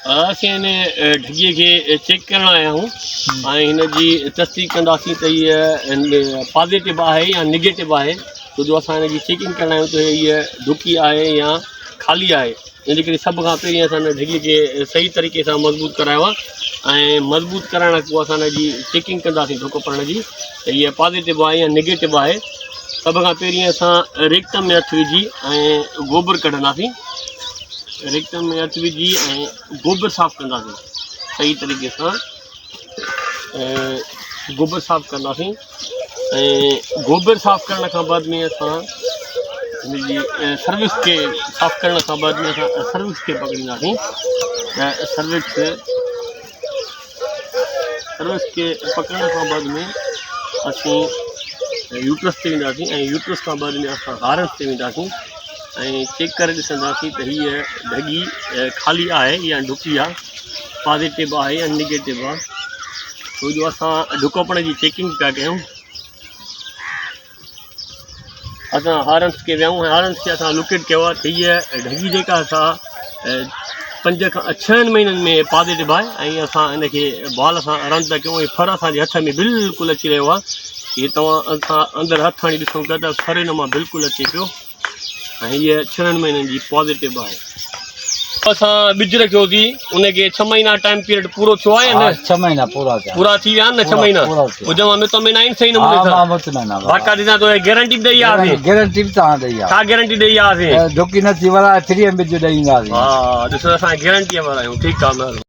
असीं हिन ढॻीअ खे चेक करण आया आहियूं ऐं हिन जी तस्दीक कंदासीं त हीअ पॉज़िटिव आहे या निगेटिव आहे। छो जो असां हिन जी चेकिंग करण आहियूं त हीअ ढुकी आहे या ख़ाली आहे। इन करे सभ खां पहिरीं असां हिन ढॻीअ खे सही तरीक़े सां मज़बूत करायो आहे ऐं मज़बूत कराइण खां पोइ असां हिन जी चेकिंग कंदासीं ढुक पढ़ण जी त हीअ पॉज़िटिव आहे या निगेटिव आहे। सभ खां पहिरीं असां रेक्टम में हथु विझी ऐं गोबर कढंदासीं। रेक्टम में हथु विझी ऐं गोबर साफ़ कंदासीं सही तरीक़े सां। गोबर साफ़ कंदासीं ऐं गोबर साफ़ करण खां बाद में असां हिनजी सर्विस खे साफ़ करण खां बाद में असां सर्विस खे पकड़ींदासीं त सर्विस खे पकड़ण खां बाद में असीं यूट्रस ते वेंदासीं ऐं यूट्रस खां बाद में असां हारस ते वेंदासीं ऐं चेक करे ॾिसंदासीं त हीअ ढॻी ख़ाली आहे या ढुकी आहे, पॉज़िटिव आहे या निगेटिव आहे। छो जो असां ढुकपण जी चेकिंग पिया कयूं। असां हारन्स खे वियूं ऐं हारन्स खे असां लोकेट कयो आहे त हीअ ढॻी जेका असां 5 खां 6 महीननि में पॉज़िटिव आहे ऐं असां हिनखे बॉल सां रन था कयूं ऐं फर असांजे हथ में बिल्कुलु अची रहियो आहे। हीअ तव्हां असां अंदरि हथु हणी ॾिसूं था त फर हिन मां बिल्कुलु अचे पियो ऐं हीअ 6 महीननि जी पॉज़िटिव आहे। असां ॿिज रखियोसीं उनखे 6 महीना टाइम पीरियड पूरो थियो आहे न? 6 महीना पूरा थी विया आहिनि न? 6 महीना हुन में त में आहिनि सही नमूने सां बाक़ाइदा तो गारंटी ॾेई आयासीं। गारंटी बि तव्हां ॾेई छा गारंटी ॾेई आयासीं? ढुकी न थी वड़ा फ्री में ॿिज ॾेई ईंदासीं। हा ॾिसो असां गारंटीअ वारा आहियूं। ठीकु आहे।